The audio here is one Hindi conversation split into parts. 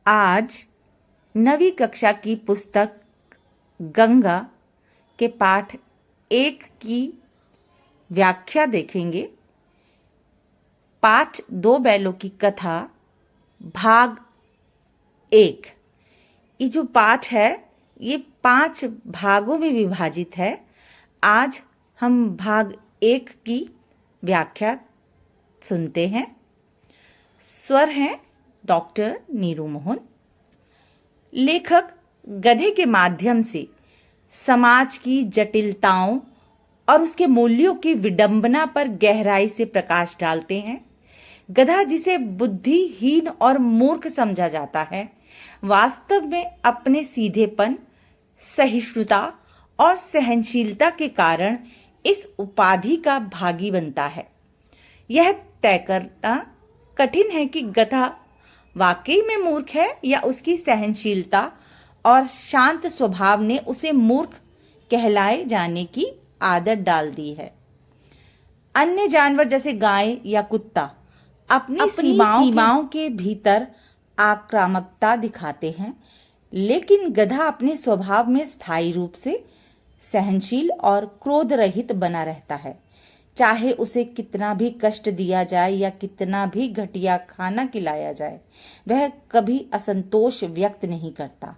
आज 9वीं कक्षा की पुस्तक गंगा के पाठ 1 की व्याख्या देखेंगे। पाठ 2 बैलों की कथा भाग 1। ये जो पाठ है ये 5 भागों में विभाजित है। आज हम भाग 1 की व्याख्या सुनते हैं। स्वर हैं डॉक्टर नीरू मोहन। लेखक गधे के माध्यम से समाज की जटिलताओं और उसके मूल्यों की विडंबना पर गहराई से प्रकाश डालते हैं। गधा, जिसे बुद्धिहीन और मूर्ख समझा जाता है, वास्तव में अपने सीधेपन, सहिष्णुता और सहनशीलता के कारण इस उपाधि का भागी बनता है। यह तय करना कठिन है कि गधा वाकई में मूर्ख है या उसकी सहनशीलता और शांत स्वभाव ने उसे मूर्ख कहलाए जाने की आदत डाल दी है। अन्य जानवर जैसे गाय या कुत्ता अपनी सीमाओं के भीतर आक्रामकता दिखाते हैं, लेकिन गधा अपने स्वभाव में स्थायी रूप से सहनशील और क्रोध रहित बना रहता है। चाहे उसे कितना भी कष्ट दिया जाए या कितना भी घटिया खाना खिलाया जाए, वह कभी असंतोष व्यक्त नहीं करता।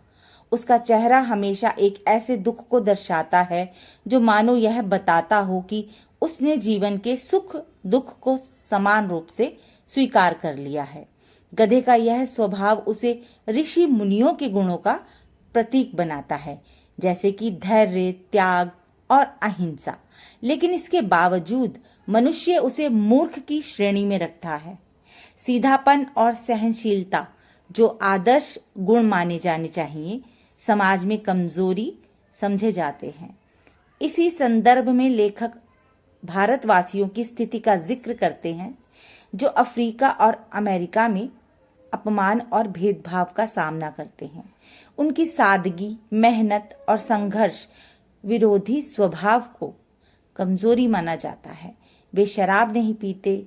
उसका चेहरा हमेशा एक ऐसे दुख को दर्शाता है जो मानो यह बताता हो कि उसने जीवन के सुख दुख को समान रूप से स्वीकार कर लिया है। गधे का यह स्वभाव उसे ऋषि मुनियों के गुणों का प्रतीक बनाता है, जैसे कि धैर्य, त्याग और अहिंसा। लेकिन इसके बावजूद मनुष्य उसे मूर्ख की श्रेणी में रखता है। सीधापन और सहनशीलता, जो आदर्श गुण माने जाने चाहिए, समाज में कमजोरी समझे जाते हैं। इसी संदर्भ में लेखक भारतवासियों की स्थिति का जिक्र करते हैं, जो अफ्रीका और अमेरिका में अपमान और भेदभाव का सामना करते हैं। उनकी सादगी, मेहनत और संघर्ष विरोधी स्वभाव को कमजोरी माना जाता है। वे शराब नहीं पीते,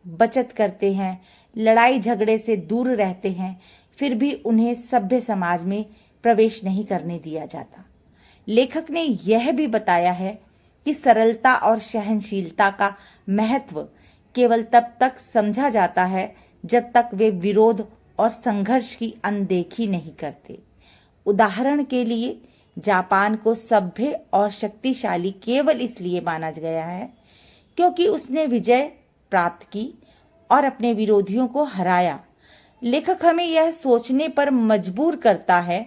बचत करते हैं, लड़ाई झगड़े से दूर रहते हैं, फिर भी उन्हें सभ्य समाज में प्रवेश नहीं करने दिया जाता। लेखक ने यह भी बताया है कि सरलता और सहनशीलता का महत्व केवल तब तक समझा जाता है जब तक वे विरोध और संघर्ष की अनदेखी नहीं करते। उदाहरण के लिए, जापान को सभ्य और शक्तिशाली केवल इसलिए माना गया है क्योंकि उसने विजय प्राप्त की और अपने विरोधियों को हराया। लेखक हमें यह सोचने पर मजबूर करता है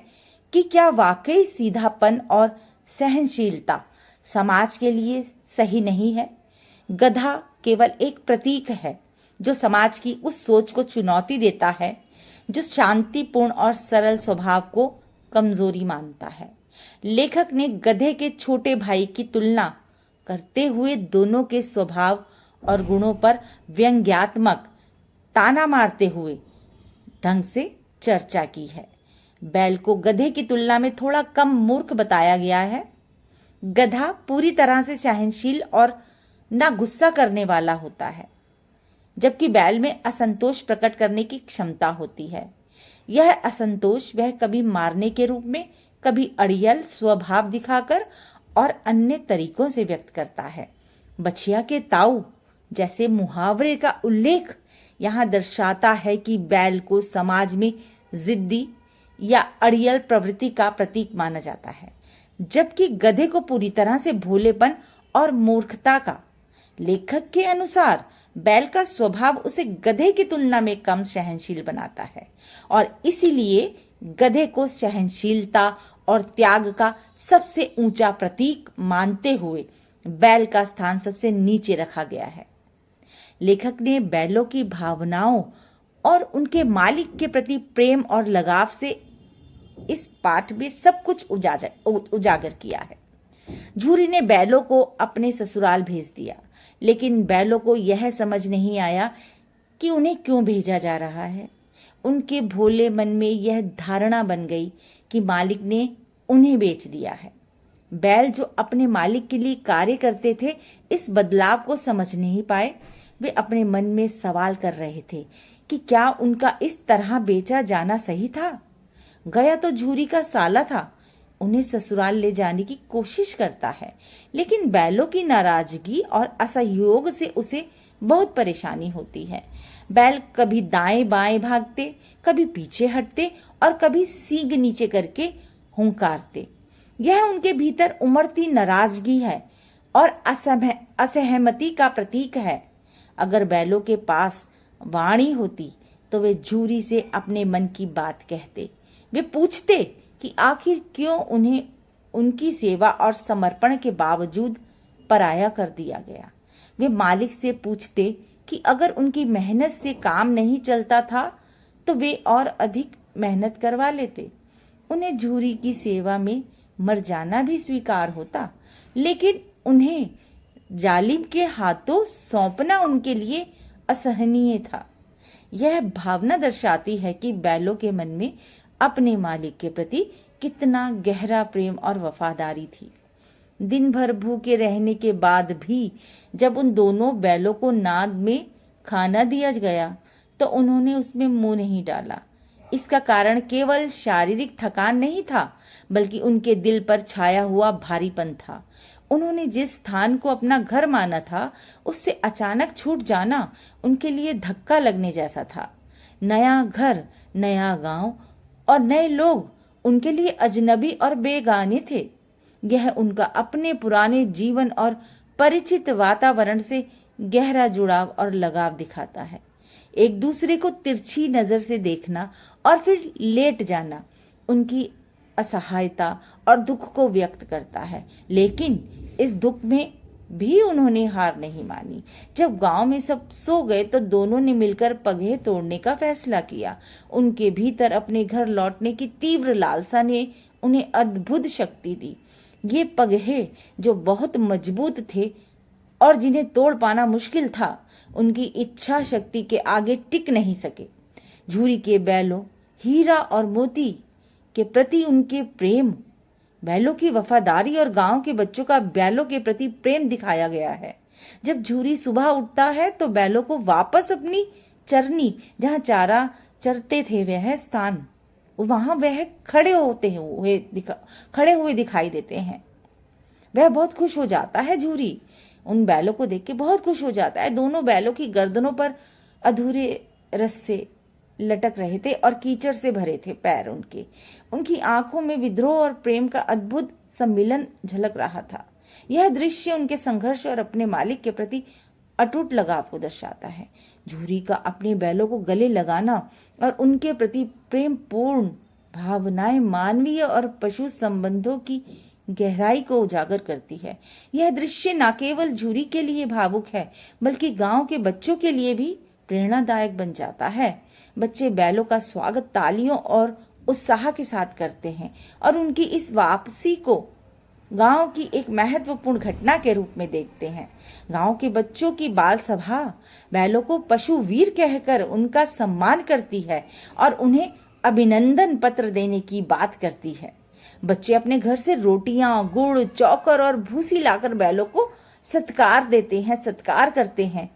कि क्या वाकई सीधापन और सहनशीलता समाज के लिए सही नहीं है। गधा केवल एक प्रतीक है जो समाज की उस सोच को चुनौती देता है जो शांतिपूर्ण और सरल स्वभाव को कमजोरी मानता है। लेखक ने गधे के छोटे भाई की तुलना करते हुए दोनों के स्वभाव और गुणों पर व्यंग्यात्मक ताना मारते हुए ढंग से चर्चा की है। बैल को गधे की तुलना में थोड़ा कम मूर्ख बताया गया है। गधा पूरी तरह से सहनशील और ना गुस्सा करने वाला होता है, जबकि बैल में असंतोष प्रकट करने की क्षमता होती है। यह असंतोष वह कभी मारने के रूप में, कभी अड़ियल स्वभाव दिखाकर और अन्य तरीकों से व्यक्त करता है। बछिया के ताऊ जैसे मुहावरे का उल्लेख यहाँ दर्शाता है कि बैल को समाज में जिद्दी या अड़ियल प्रवृत्ति का प्रतीक माना जाता है, जबकि गधे को पूरी तरह से भोलेपन और मूर्खता का। लेखक के अनुसार बैल का स्वभाव उसे गधे की तुलना में कम सहनशील बनाता है और इसीलिए गधे को सहनशीलता और त्याग का सबसे ऊंचा प्रतीक मानते हुए बैल का स्थान सबसे नीचे रखा गया है। लेखक ने बैलों की भावनाओं और उनके मालिक के प्रति प्रेम और लगाव से इस पाठ में सब कुछ उजागर किया है। झूरी ने बैलों को अपने ससुराल भेज दिया, लेकिन बैलों को यह समझ नहीं आया कि उन्हें क्यों भेजा जा रहा है। उनके भोले मन में यह धारणा बन गई कि मालिक ने उन्हें बेच दिया है। बैल जो अपने मालिक के लिए कार्य करते थे, इस बदलाव को समझ नहीं पाए। वे अपने मन में सवाल कर रहे थे कि क्या उनका इस तरह बेचा जाना सही था। गया तो झूरी का साला था, उन्हें ससुराल ले जाने की कोशिश करता है, लेकिन बैलों की नाराजगी और असहयोग से उसे बहुत परेशानी होती है। बैल कभी दाएं बाएं भागते, कभी पीछे हटते और कभी सींग नीचे करके हुंकारते। यह उनके भीतर उमड़ती नाराजगी है और असहमति का प्रतीक है। अगर बैलों के पास वाणी होती तो वे झूरी से अपने मन की बात कहते। वे पूछते कि आखिर क्यों उन्हें उनकी सेवा और समर्पण के बावजूद पराया कर दिया गया। वे मालिक से पूछते कि अगर उनकी मेहनत से काम नहीं चलता था तो वे और अधिक मेहनत करवा लेते। उन्हें झूरी की सेवा में मर जाना भी स्वीकार होता, लेकिन उन्हें जालिम के हाथों सौंपना उनके लिए असहनीय था। यह भावना दर्शाती है कि बैलों के मन में अपने मालिक के प्रति कितना गहरा प्रेम और वफादारी थी। दिन भर भूखे रहने के बाद भी जब उन दोनों बैलों को नाद में खाना दिया गया तो उन्होंने उसमें मुंह नहीं डाला। इसका कारण केवल शारीरिक थकान नहीं था, बल्कि उनके दिल पर छाया हुआ भारीपन था। उन्होंने जिस स्थान को अपना घर माना था, उससे अचानक छूट जाना उनके लिए धक्का लगने जैसा था। नया घर, नया गांव और नए लोग उनके लिए अजनबी और बेगाने थे। यह उनका अपने पुराने जीवन और परिचित वातावरण से गहरा जुड़ाव और लगाव दिखाता है। एक दूसरे को तिरछी नजर से देखना और फिर लेट जाना उनकी असहायता और दुख को व्यक्त करता है, लेकिन इस दुख में भी उन्होंने हार नहीं मानी। जब गांव में सब सो गए तो दोनों ने मिलकर पगहे तोड़ने का फैसला किया। उनके भीतर अपने घर लौटने की तीव्र लालसा ने उन्हें अद्भुत शक्ति दी। ये पगहे जो बहुत मजबूत थे और जिन्हें तोड़ पाना मुश्किल था, उनकी इच्छा शक्ति के आगे टिक नहीं सके। झूरी के बैलों, हीरा और मोती के प्रति उनके प्रेम, बैलों की वफादारी और गांव के बच्चों का बैलों के प्रति प्रेम दिखाया गया है। जब झूरी सुबह उठता है तो बैलों को वापस अपनी चरनी, जहां चारा चरते थे, वह स्थान, वहां वह खड़े हुए दिखाई देते हैं। वह बहुत खुश हो जाता है। झूरी उन बैलों को देख के बहुत खुश हो जाता है। दोनों बैलों की गर्दनों पर अधूरे रस्से लटक रहे थे और कीचड़ से भरे थे पैर उनके। उनकी आंखों में विद्रोह और प्रेम का अद्भुत सम्मिलन झलक रहा था। यह दृश्य उनके संघर्ष और अपने मालिक के प्रति अटूट लगाव को दर्शाता है। झूरी का अपने बैलों को गले लगाना और उनके प्रति प्रेम पूर्ण भावनाएं मानवीय और पशु संबंधों की गहराई को उजागर करती है। यह दृश्य न केवल झूरी के लिए भावुक है, बल्कि गांव के बच्चों के लिए भी प्रेरणादायक बन जाता है। बच्चे बैलों का स्वागत तालियों और उत्साह के साथ करते हैं और उनकी इस वापसी को गांव की एक महत्वपूर्ण घटना के रूप में देखते हैं। गांव के बच्चों की बाल सभा बैलों को पशु वीर कहकर उनका सम्मान करती है और उन्हें अभिनंदन पत्र देने की बात करती है। बच्चे अपने घर से रोटियां, गुड़, चौकर और भूसी लाकर बैलों को सत्कार करते हैं,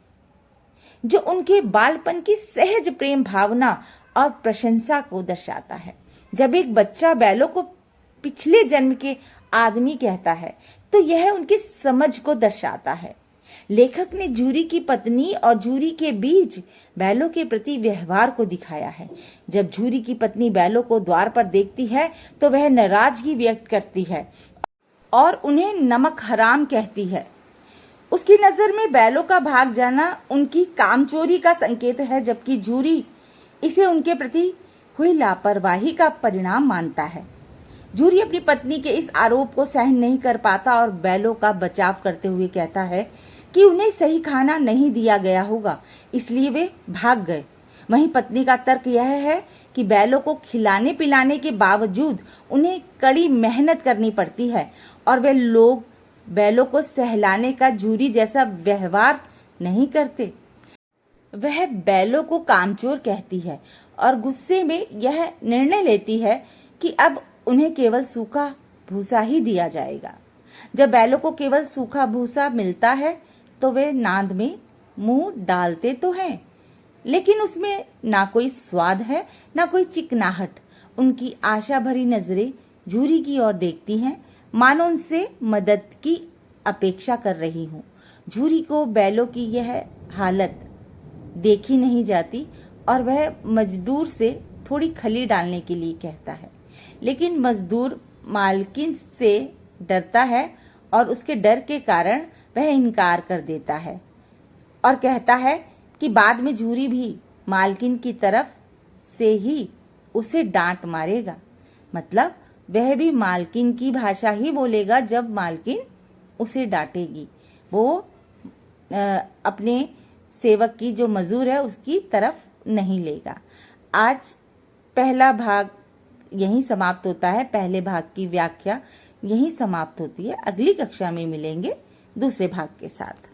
जो उनके बालपन की सहज प्रेम भावना और प्रशंसा को दर्शाता है। जब एक बच्चा बैलों को पिछले जन्म के आदमी कहता है तो यह उनकी समझ को दर्शाता है। लेखक ने झूरी की पत्नी और झूरी के बीच बैलों के प्रति व्यवहार को दिखाया है। जब झूरी की पत्नी बैलों को द्वार पर देखती है तो वह नाराजगी व्यक्त करती है और उन्हें नमक हराम कहती है। उसकी नजर में बैलों का भाग जाना उनकी कामचोरी का संकेत है, जबकि झूरी इसे उनके प्रति हुई लापरवाही का परिणाम मानता है। झूरी अपनी पत्नी के इस आरोप को सहन नहीं कर पाता और बैलों का बचाव करते हुए कहता है कि उन्हें सही खाना नहीं दिया गया होगा, इसलिए वे भाग गए। वहीं पत्नी का तर्क यह है कि बैलों को खिलाने पिलाने के बावजूद उन्हें कड़ी मेहनत करनी पड़ती है और वे लोग बैलों को सहलाने का झूरी जैसा व्यवहार नहीं करते। वह बैलों को कामचोर कहती है और गुस्से में यह निर्णय लेती है कि अब उन्हें केवल सूखा भूसा ही दिया जाएगा। जब बैलों को केवल सूखा भूसा मिलता है तो वे नाद में मुंह डालते तो हैं, लेकिन उसमें ना कोई स्वाद है, ना कोई चिकनाहट। उनकी आशा भरी नजरें झूरी की ओर देखती हैं, मानो उनसे मदद की अपेक्षा कर रही हूँ। झूरी को बैलों की यह हालत देखी नहीं जाती और वह मजदूर से थोड़ी खली डालने के लिए कहता है, लेकिन मजदूर मालकिन से डरता है और उसके डर के कारण वह इनकार कर देता है और कहता है कि बाद में झूरी भी मालकिन की तरफ से ही उसे डांट मारेगा। मतलब वह भी मालकिन की भाषा ही बोलेगा जब मालकिन उसे डांटेगी। वो अपने सेवक की जो मजूर है उसकी तरफ नहीं लेगा। आज पहला भाग यहीं समाप्त होता है। पहले भाग की व्याख्या यहीं समाप्त होती है। अगली कक्षा में मिलेंगे दूसरे भाग के साथ।